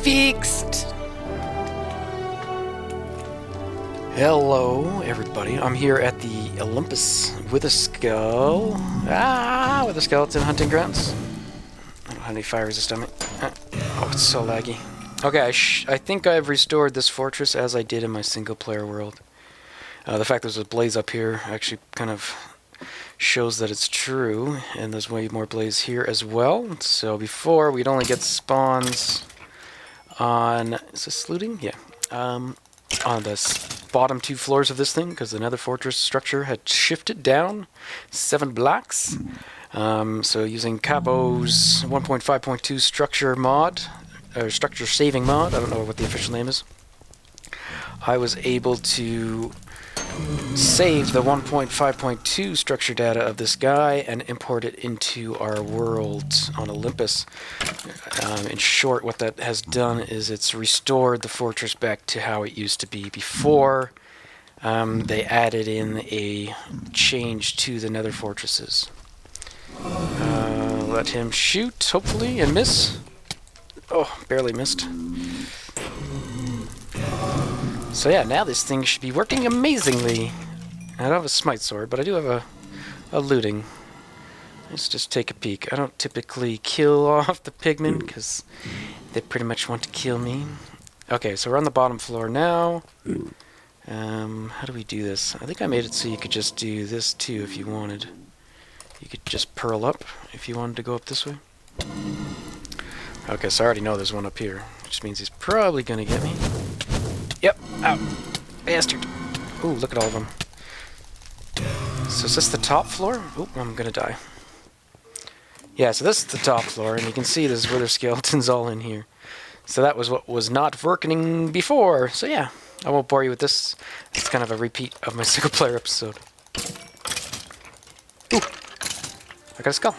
fixed. Hello, everybody. I'm here at the Olympus with a skull. With a skeleton hunting grounds. I don't have any fire resistance. Oh, it's so laggy. Okay, I think I've restored this fortress as I did in my single-player world. The fact there's a blaze up here actually kind of shows that it's true, and there's way more blaze here as well. So before, we'd only get spawns on... Is this looting? Yeah. On the bottom 2 floors of this thing, because the nether fortress structure had shifted down 7 blocks. So using Cabo's 1.5.2 structure mod, or structure saving mod, I don't know what the official name is, I was able to save the 1.5.2 structure data of this guy and import it into our world on Olympus. In short, what that has done is it's restored the fortress back to how it used to be before they added in a change to the nether fortresses. Let him shoot, hopefully, and miss. Oh, barely missed. So yeah, now this thing should be working amazingly. I don't have a smite sword, but I do have a looting. Let's just take a peek. I don't typically kill off the pigmen, because they pretty much want to kill me. Okay, so we're on the bottom floor now. How do we do this? I think I made it so you could just do this too if you wanted. You could just pearl up if you wanted to go up this way. Okay, so I already know there's one up here, which means he's probably going to get me. Yep. Ow. Bastard. Ooh, look at all of them. So is this the top floor? Ooh, I'm gonna die. Yeah, so this is the top floor, and you can see there's wither skeletons all in here. So that was what was not working before. So yeah, I won't bore you with this. It's kind of a repeat of my single-player episode. Ooh. I got a skull.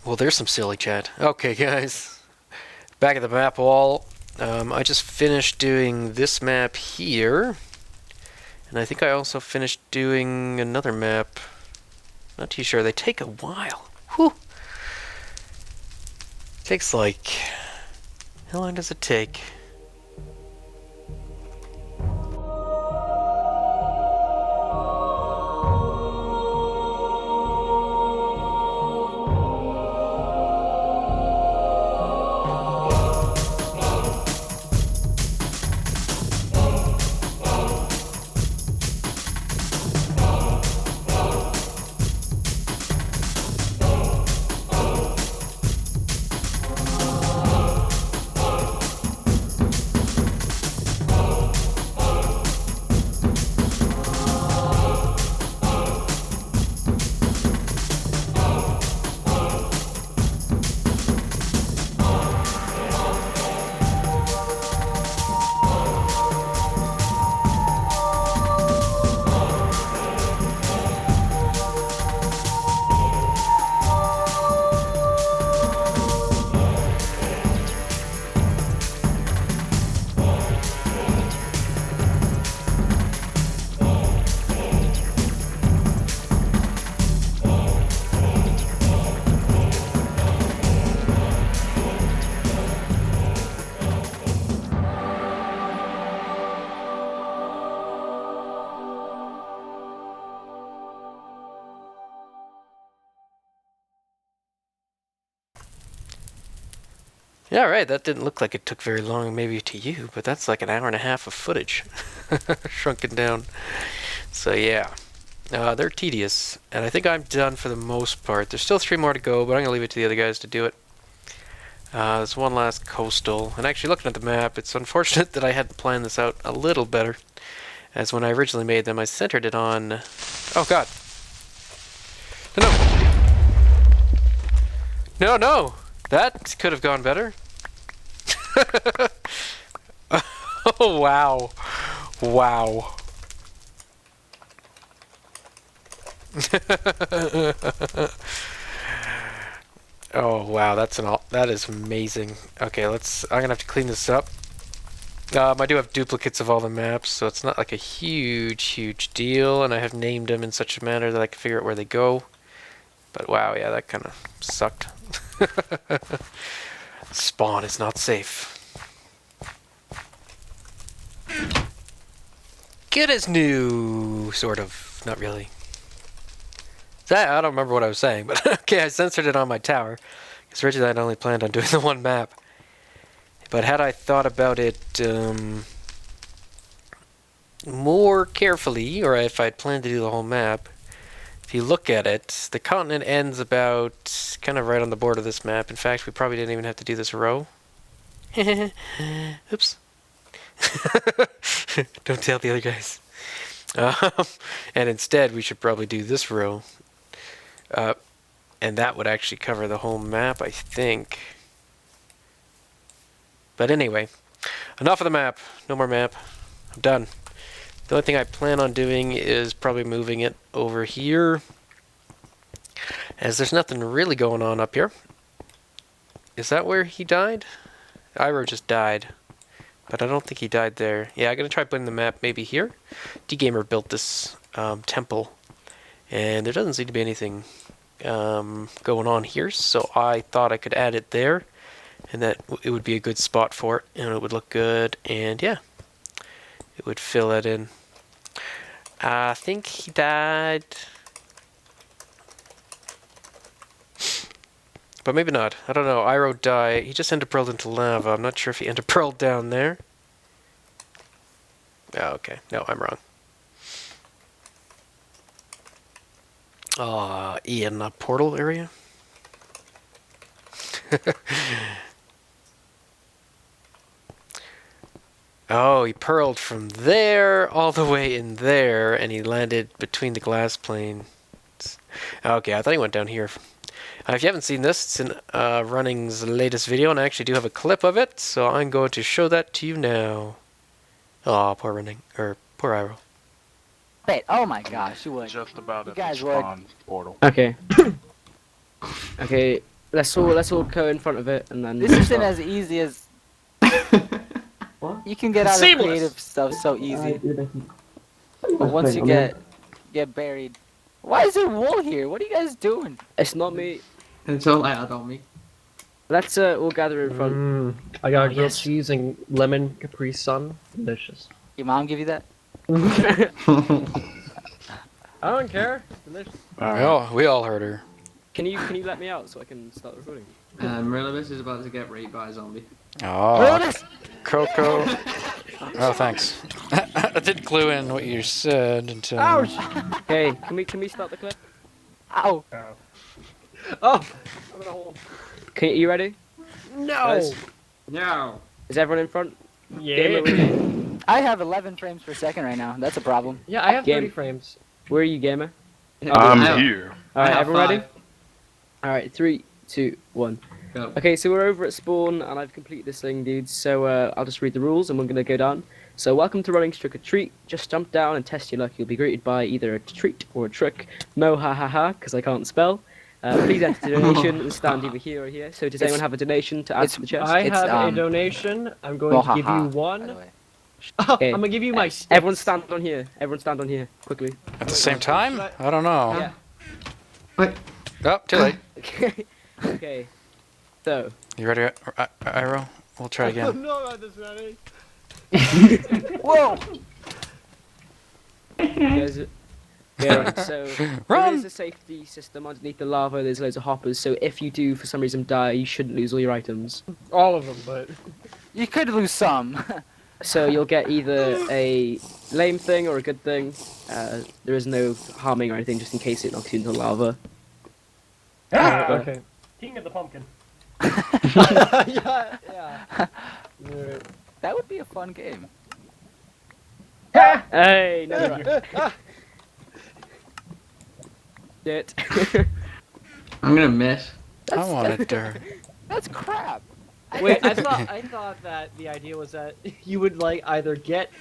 Well, there's some silly chat. Okay, guys. Back at the map wall. I just finished doing this map here. And I think I also finished doing another map. Not too sure. They take a while. Whew. Takes like... How long does it take? Yeah, right, that didn't look like it took very long, maybe to you, but that's like an hour and a half of footage. Shrunken down. So yeah, they're tedious, and I think I'm done for the most part. There's still 3 more to go, but I'm going to leave it to the other guys to do it. There's one last coastal, and actually looking at the map, it's unfortunate that I hadn't planned this out a little better. As when I originally made them, I centered it on... Oh, God. No. No, no! That could have gone better. Oh, wow. Wow. Oh, wow, that is amazing. Okay, I'm gonna have to clean this up. I do have duplicates of all the maps, so it's not like a huge deal, and I have named them in such a manner that I can figure out where they go. But wow, yeah, that kind of sucked. Spawn is not safe. Good as new, sort of. Not really. I don't remember what I was saying, but okay, I censored it on my tower. Because originally I'd only planned on doing the one map. But had I thought about it more carefully, or if I'd planned to do the whole map, if you look at it, the continent ends about kind of right on the border of this map. In fact, we probably didn't even have to do this row. Oops. Don't tell the other guys. And instead, we should probably do this row. And that would actually cover the whole map, I think. But anyway, enough of the map. No more map. I'm done. The only thing I plan on doing is probably moving it over here, as there's nothing really going on up here. Is that where he died? Iroh just died, but I don't think he died there. Yeah, I'm going to try putting the map maybe here. D-Gamer built this temple, and there doesn't seem to be anything going on here, so I thought I could add it there, and that it would be a good spot for it, and it would look good, and yeah, it would fill it in. I think he died, but maybe not. I don't know. Iroh died. He just enderpearled into lava. I'm not sure if he enderpearled down there. Oh, okay. No, I'm wrong. In a portal area? Oh, he pearled from there all the way in there, and he landed between the glass planes. Okay, I thought he went down here. If you haven't seen this, it's in Running's latest video, and I actually do have a clip of it, so I'm going to show that to you now. Oh, poor Running, or poor Iroh. Wait, oh my gosh, you would. Just about You at guys the would. spawn portal. Okay. Okay, let's all go in front of it and then. This isn't as easy as... What? You can get out of Seamless. creative stuff so easy. But But once you get buried... Why is there wool here? What are you guys doing? It's not me. It's all out on me. Let's all gather in front. I got Oh, grilled yes. cheese and lemon Capri Sun. Delicious. Your mom give you that? I don't care. It's delicious. We all heard her. Can you let me out so I can start recording? Morilibus is about to get raped by a zombie. Oh, Coco. Oh, thanks. I didn't clue in what you said until... Ouch! Okay, can we start the clip? Ow! Oh! I'm in a hole. Okay, you ready? No! Guys, No! is everyone in front? Yeah. Gamer, where are you? I have 11 frames per second right now. That's a problem. Yeah, I have Game. 30 frames. Where are you, Gamer? I'm here. Alright, I have everyone ready? 5. Alright, 3, 2, 1. Go. Okay, so we're over at spawn, and I've completed this thing, dudes. So I'll just read the rules, and we're gonna go down. So welcome to Running's Trick or Treat. Just jump down and test your luck. You'll be greeted by either a treat or a trick. Mo ha ha ha, because I can't spell. Please enter the donation and stand either here or here. So does anyone have a donation to add to the chest? I It's, have a donation. I'm going to give you By the one. way. Okay. I'm gonna give you my sticks. Everyone stand on here. Everyone stand on here, quickly. At the same time? I don't know. Yeah. Wait. Oh, too late. Okay. Okay. So. You ready, Iroh? We'll try again. No, I'm just ready. Whoa! Yeah, so there Run! is a safety system underneath the lava. There's loads of hoppers. So if you do, for some reason, die, you shouldn't lose all your items. All of them, but... You could lose some. So you'll get either a lame thing or a good thing. There is no harming or anything, just in case it knocks you into lava. Okay. King of the Pumpkin. yeah. That would be a fun game. Hey, no. Shit. I'm gonna miss. I wanted dirt. That's crap. Wait, I thought that the idea was that you would like either get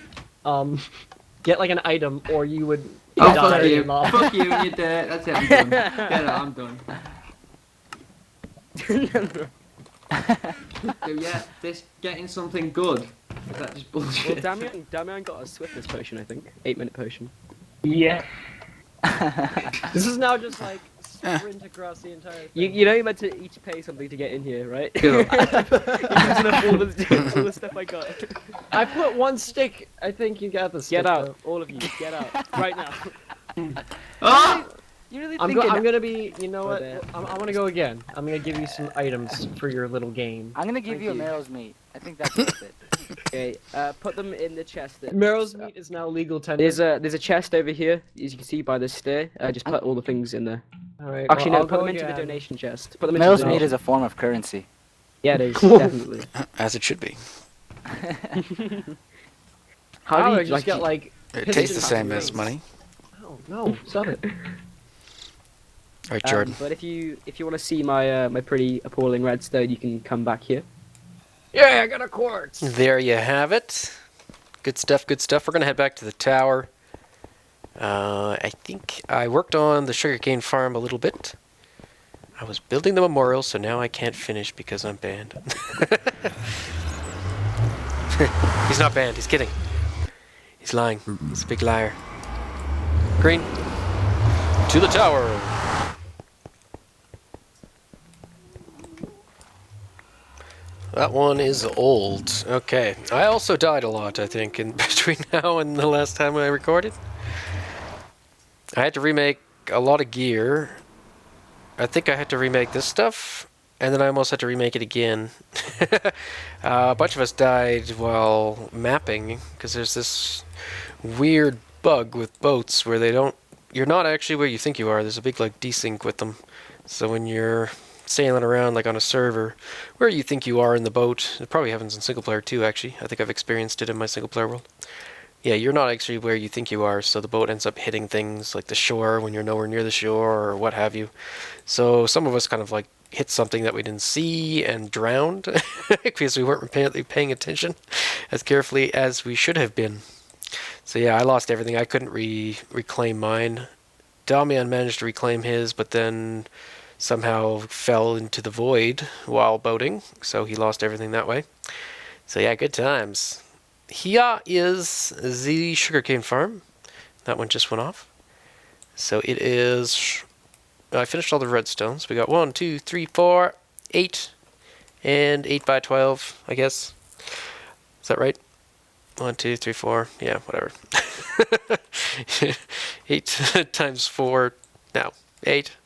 like an item or you would Oh, die fuck you. in lava. Fuck you, you did it. That's it, I'm done. Get it, I'm done. So yeah, this getting something good. Is that just Well, bullshit? Damian got a swiftness potion, I think. 8-minute potion. Yeah. This is now just like sprint across the entire thing. You know you're meant to each pay something to get in here, right? Cool. You're using up all the stuff I got. I put one stick. I think you got the stick. Get out, all of you, get out, right now. Ah! You really I'm, think I'm gonna be. You know Go what? there. I'm gonna go again. I'm gonna give you some items for your little game. I'm gonna give Thank you a you. marrow's meat. I think that's worth it. Okay, put them in the chest. Marrow's meat is now legal tender. There's a chest over here, as you can see by the stair. Just put all the things in there. All right. Actually, well, no, I'll put go them into the again. donation chest. Put them into Marrow's the meat donation. is a form of currency. Yeah, it is definitely. As it should be. How Wow, do I you just got like. It Piston tastes the same as rings. money. No, stop it. All right, Jordan. But if you want to see my my pretty appalling redstone, you can come back here. Yeah, I got a quartz. There you have it. Good stuff, good stuff. We're going to head back to the tower. I think I worked on the sugarcane farm a little bit. I was building the memorial, so now I can't finish because I'm banned. He's not banned, he's kidding. He's lying. He's a big liar. Green. To the tower. That one is old. Okay. I also died a lot, I think, in between now and the last time I recorded. I had to remake a lot of gear. I think I had to remake this stuff, and then I almost had to remake it again. A bunch of us died while mapping, because there's this weird bug with boats where you're not actually where you think you are. There's a big, like, desync with them. So when you're sailing around, like, on a server, where you think you are in the boat, it probably happens in single player too, actually. I think I've experienced it in my single player world. Yeah, you're not actually where you think you are, so the boat ends up hitting things like the shore when you're nowhere near the shore or what have you. So some of us kind of like hit something that we didn't see and drowned because we weren't apparently paying attention as carefully as we should have been. So yeah, I lost everything. I couldn't reclaim mine. Damian managed to reclaim his, but then somehow fell into the void while boating, so he lost everything that way. So yeah, good times. Here is the sugarcane farm. That one just went off. So it is... I finished all the redstones. We got 1, 2, 3, 4, 8, and 8 by 12, I guess. Is that right? 1, 2, 3, 4. Yeah, whatever. 8 times 4. No, 8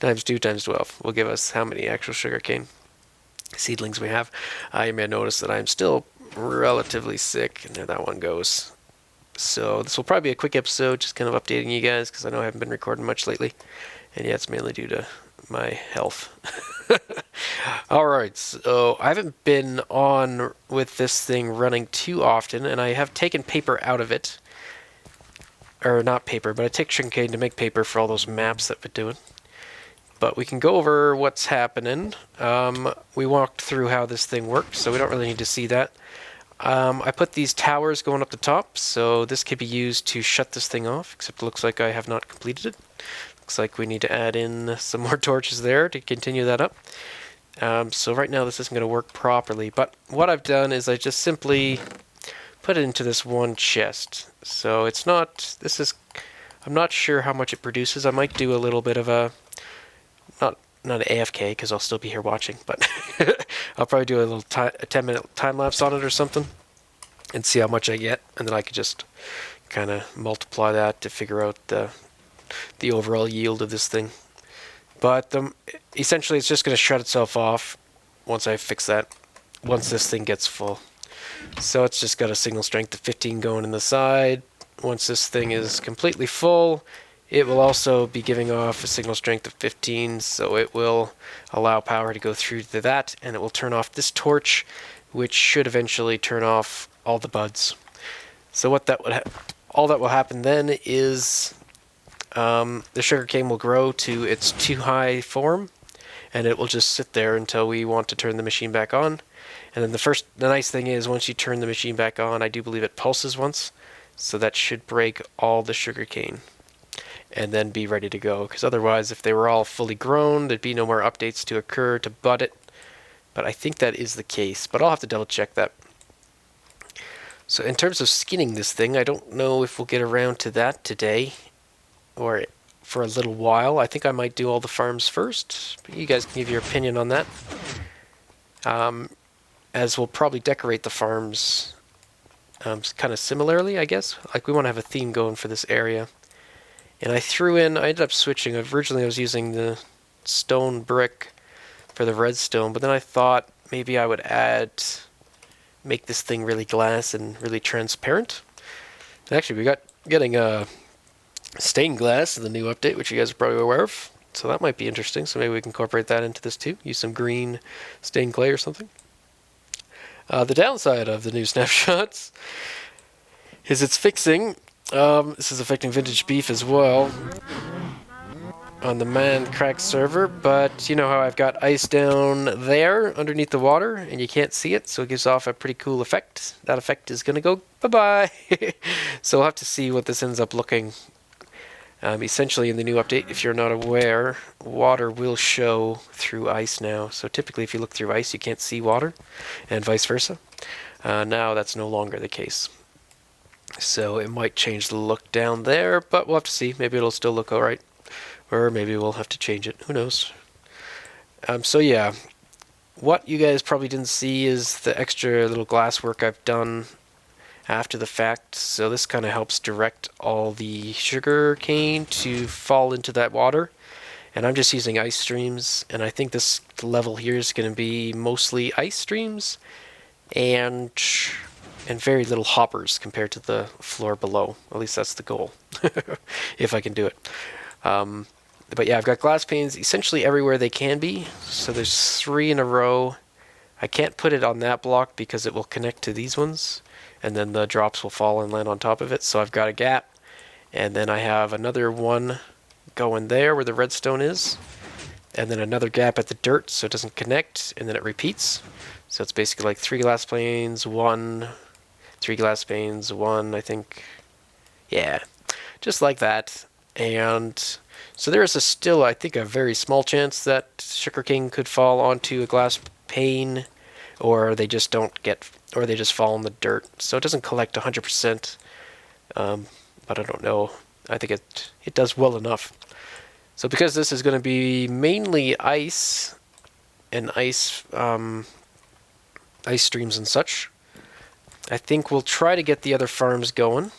times 2 times 12 will give us how many actual sugarcane seedlings we have. You may notice that I'm still relatively sick, and there that one goes. So this will probably be a quick episode, just kind of updating you guys, because I know I haven't been recording much lately, and yeah, it's mainly due to my health. Alright, so I haven't been on with this thing running too often, and I have taken paper out of it. Or not paper, but I take sugarcane to make paper for all those maps that we're doing. But we can go over what's happening. We walked through how this thing works, so we don't really need to see that. I put these towers going up the top, so this could be used to shut this thing off, except it looks like I have not completed it. Looks like we need to add in some more torches there to continue that up. So right now this isn't going to work properly, but what I've done is I just simply put it into this one chest. So it's not, I'm not sure how much it produces. I might do a little bit of a, not an AFK, because I'll still be here watching, but I'll probably do a little 10-minute time lapse on it or something and see how much I get, and then I could just kind of multiply that to figure out the overall yield of this thing. But essentially it's just going to shut itself off once I fix that, once this thing gets full. So it's just got a signal strength of 15 going in the side. Once this thing is completely full, it will also be giving off a signal strength of 15, so it will allow power to go through to that, and it will turn off this torch, which should eventually turn off all the buds. So what that would all that will happen then is the sugarcane will grow to its too high form, and it will just sit there until we want to turn the machine back on. And then the nice thing is once you turn the machine back on, I do believe it pulses once, so that should break all the sugarcane and then be ready to go. Because otherwise, if they were all fully grown, there'd be no more updates to occur to bud it. But I think that is the case, but I'll have to double check that. So in terms of skinning this thing, I don't know if we'll get around to that today or for a little while. I think I might do all the farms first, but you guys can give your opinion on that. As we'll probably decorate the farms kind of similarly, I guess. Like we want to have a theme going for this area. And I ended up switching. Originally I was using the stone brick for the redstone, but then I thought maybe I would make this thing really glass and really transparent. And actually, getting stained glass in the new update, which you guys are probably aware of. So that might be interesting. So maybe we can incorporate that into this too. Use some green stained clay or something. The downside of the new snapshots is it's fixing. This is affecting vintage beef as well on the man-cracked server, but you know how I've got ice down there underneath the water and you can't see it, so it gives off a pretty cool effect. That effect is going to go bye-bye. So we'll have to see what this ends up looking. Essentially in the new update, if you're not aware, water will show through ice now. So typically if you look through ice you can't see water, and vice versa. Now that's no longer the case. So it might change the look down there, but we'll have to see. Maybe it'll still look alright. Or maybe we'll have to change it. Who knows? So yeah, what you guys probably didn't see is the extra little glass work I've done after the fact. So this kind of helps direct all the sugar cane to fall into that water. And I'm just using ice streams, and I think this level here is going to be mostly ice streams and very little hoppers compared to the floor below. At least that's the goal, if I can do it. But yeah, I've got glass panes essentially everywhere they can be. So there's 3 in a row. I can't put it on that block because it will connect to these ones, and then the drops will fall and land on top of it. So I've got a gap, and then I have another one going there where the redstone is, and then another gap at the dirt so it doesn't connect, and then it repeats. So it's basically like 3 glass panes, 1, 3 glass panes, 1, I think. Yeah, just like that. And so there is still, I think, a very small chance that sugarcane could fall onto a glass pane, or they just fall in the dirt. So it doesn't collect 100%, but I don't know. I think it does well enough. So because this is going to be mainly ice and ice streams and such, I think we'll try to get the other farms going.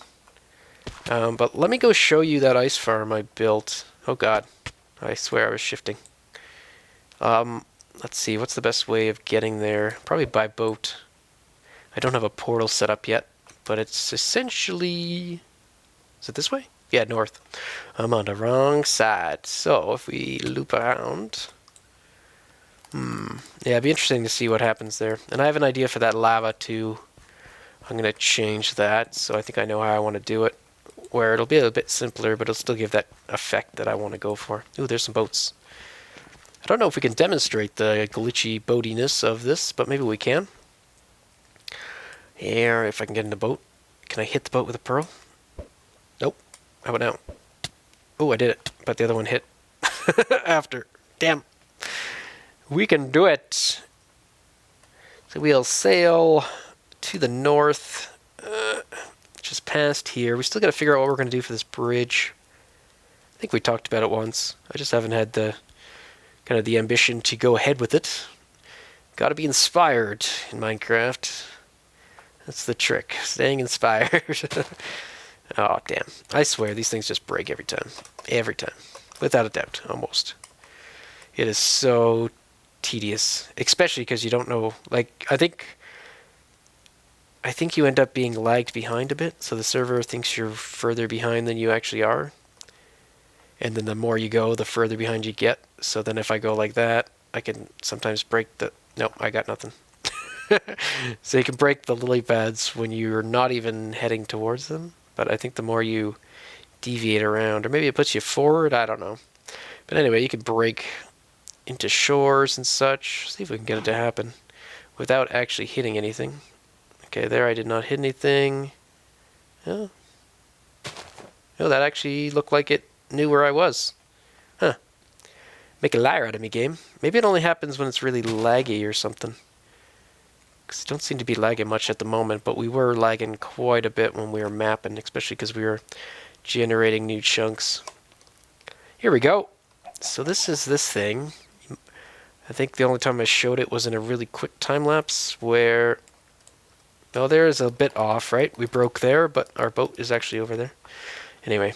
But let me go show you that ice farm I built. Oh god, I swear I was shifting. Let's see, what's the best way of getting there? Probably by boat. I don't have a portal set up yet, but it's essentially... Is it this way? Yeah, north. I'm on the wrong side. So if we loop around... Yeah, it'd be interesting to see what happens there. And I have an idea for that lava too. I'm going to change that, so I think I know how I want to do it. Where it'll be a bit simpler, but it'll still give that effect that I want to go for. Ooh, there's some boats. I don't know if we can demonstrate the glitchy boatiness of this, but maybe we can. Here, if I can get in the boat. Can I hit the boat with a pearl? Nope. How about now? Oh, I did it, but the other one hit after. Damn. We can do it. So we'll sail to the north. Just past here. We still got to figure out what we're going to do for this bridge. I think we talked about it once. I just haven't had the kind of the ambition to go ahead with it. Got to be inspired in Minecraft. That's the trick. Staying inspired. Oh, damn. I swear, these things just break every time. Every time. Without a doubt, almost. It is so tedious. Especially because you don't know... Like, I think you end up being lagged behind a bit, so the server thinks you're further behind than you actually are. And then the more you go, the further behind you get. So then if I go like that, I can sometimes break the... Nope, I got nothing. So you can break the lily pads when you're not even heading towards them. But I think the more you deviate around, or maybe it puts you forward, I don't know. But anyway, you can break into shores and such. See if we can get it to happen without actually hitting anything. Okay, there I did not hit anything. Oh, oh, that actually looked like it knew where I was. Huh. Make a liar out of me, game. Maybe it only happens when it's really laggy or something. Because it don't seem to be lagging much at the moment, but we were lagging quite a bit when we were mapping, especially because we were generating new chunks. Here we go. So this is this thing. I think the only time I showed it was in a really quick time lapse where... Oh, there is a bit off, right? We broke there, but our boat is actually over there. Anyway,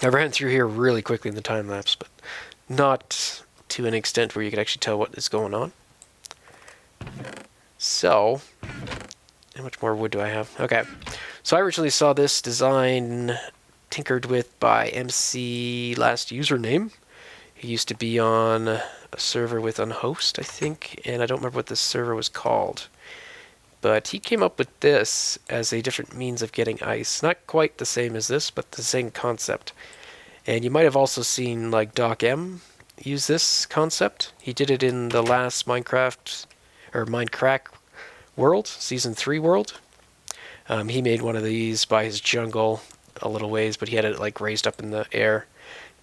I ran through here really quickly in the time lapse, but not to an extent where you could actually tell what is going on. So, how much more wood do I have? Okay, so I originally saw this design tinkered with by MC last username. He used to be on a server with Unhost, I think, and I don't remember what this server was called. But he came up with this as a different means of getting ice. Not quite the same as this, but the same concept. And you might have also seen like Doc M use this concept. He did it in the last Minecraft world, Season 3 world. He made one of these by his jungle a little ways, but he had it like raised up in the air.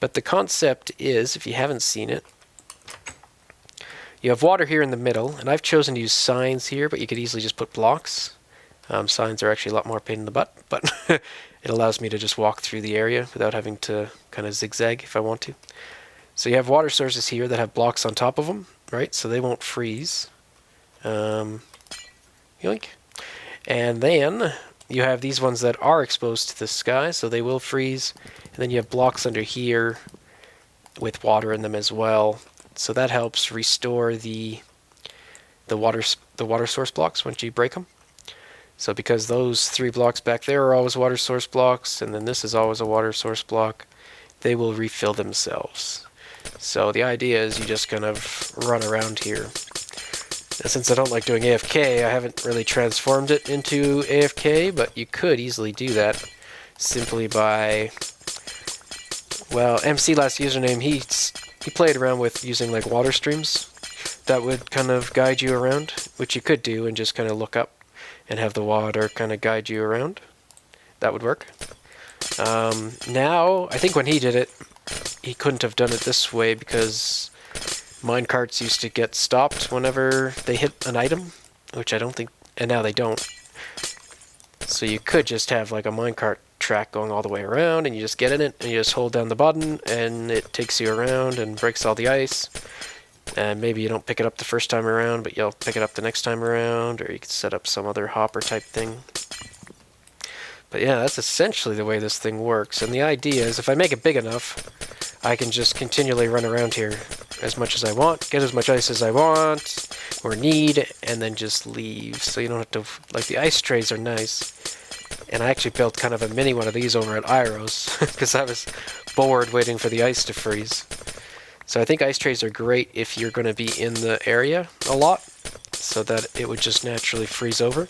But the concept is, if you haven't seen it, you have water here in the middle, and I've chosen to use signs here, but you could easily just put blocks. Signs are actually a lot more pain in the butt, but it allows me to just walk through the area without having to kind of zigzag if I want to. So you have water sources here that have blocks on top of them, right? So they won't freeze. Yoink. And then you have these ones that are exposed to the sky, so they will freeze. And then you have blocks under here with water in them as well. So that helps restore the water source blocks once you break them. So because those 3 blocks back there are always water source blocks, and then this is always a water source block, they will refill themselves. So the idea is you just kind of run around here. And since I don't like doing AFK, I haven't really transformed it into AFK, but you could easily do that simply by... Well, MC last username, he played around with using like water streams that would kind of guide you around, which you could do and just kind of look up and have the water kind of guide you around. That would work. Now, I think when he did it, he couldn't have done it this way because minecarts used to get stopped whenever they hit an item, which I don't think, and now they don't. So you could just have like a minecart track going all the way around, and you just get in it, and you just hold down the button, and it takes you around and breaks all the ice. And maybe you don't pick it up the first time around, but you'll pick it up the next time around, or you could set up some other hopper type thing. But yeah, that's essentially the way this thing works. And the idea is if I make it big enough, I can just continually run around here as much as I want, get as much ice as I want or need, and then just leave. So you don't have to, like, the ice trays are nice. And I actually built kind of a mini one of these over at Iroh's because I was bored waiting for the ice to freeze. So I think ice trays are great if you're going to be in the area a lot, so that it would just naturally freeze over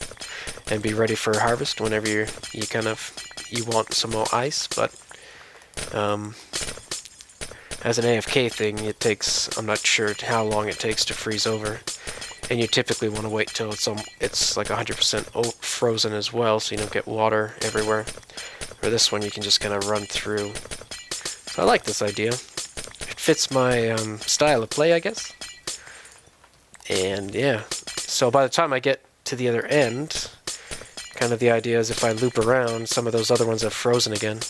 and be ready for harvest whenever you want some more ice. But as an AFK thing, it takes, I'm not sure how long it takes to freeze over, and you typically want to wait till it's like 100% frozen as well, so you don't get water everywhere. For this one, you can just kind of run through. So I like this idea. It fits my style of play, I guess. And yeah, so by the time I get to the other end, kind of the idea is if I loop around, some of those other ones have frozen again,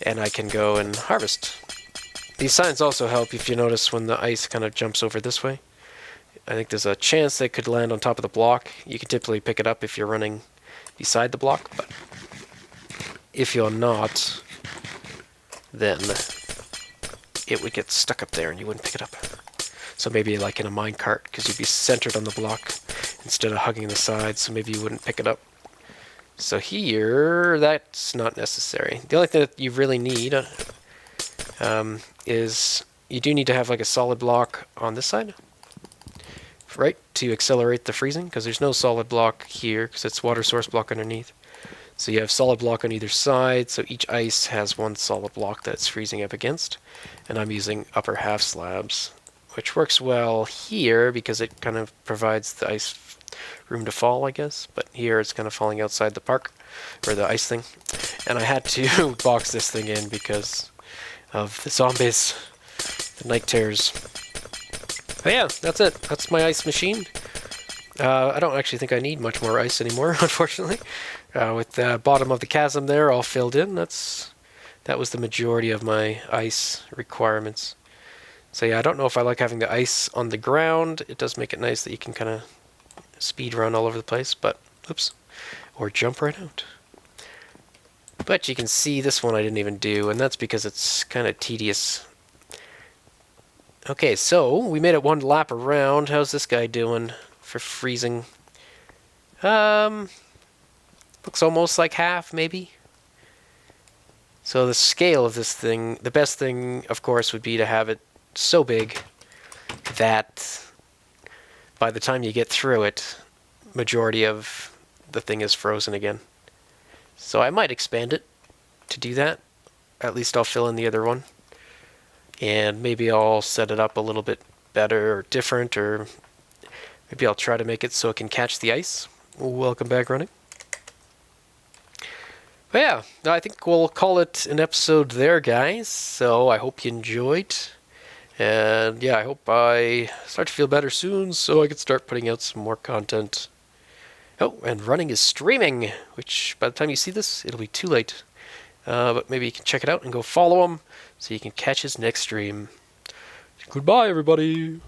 and I can go and harvest. These signs also help if you notice when the ice kind of jumps over this way. I think there's a chance they could land on top of the block. You can typically pick it up if you're running beside the block, but if you're not, then it would get stuck up there and you wouldn't pick it up. So maybe like in a minecart, because you'd be centered on the block instead of hugging the side, so maybe you wouldn't pick it up. So here, that's not necessary. The only thing that you really need is you do need to have like a solid block on this side, right? to accelerate the freezing, because there's no solid block here, because it's water source block underneath. So you have solid block on either side, so each ice has one solid block that it's freezing up against. And I'm using upper half slabs, which works well here because it kind of provides the ice room to fall, I guess. But here it's kind of falling outside the park, or the ice thing. And I had to box this thing in because of the zombies, the night terrors. But yeah, that's it. That's my ice machine. I don't actually think I need much more ice anymore, unfortunately. With the bottom of the chasm there all filled in, that was the majority of my ice requirements. So yeah, I don't know if I like having the ice on the ground. It does make it nice that you can kind of speed run all over the place, but oops, or jump right out. But you can see this one I didn't even do, and that's because it's kind of tedious. Okay, so we made it one lap around. How's this guy doing for freezing? Looks almost like half, maybe. So the scale of this thing, the best thing, of course, would be to have it so big that by the time you get through it, majority of the thing is frozen again. So I might expand it to do that. At least I'll fill in the other one. And maybe I'll set it up a little bit better or different, or maybe I'll try to make it so it can catch the ice. Welcome back, running. But yeah, I think we'll call it an episode there, guys. So I hope you enjoyed. And yeah, I hope I start to feel better soon so I can start putting out some more content. Oh, and running is streaming, which by the time you see this, it'll be too late. But maybe you can check it out and go follow him so you can catch his next stream. Goodbye, everybody.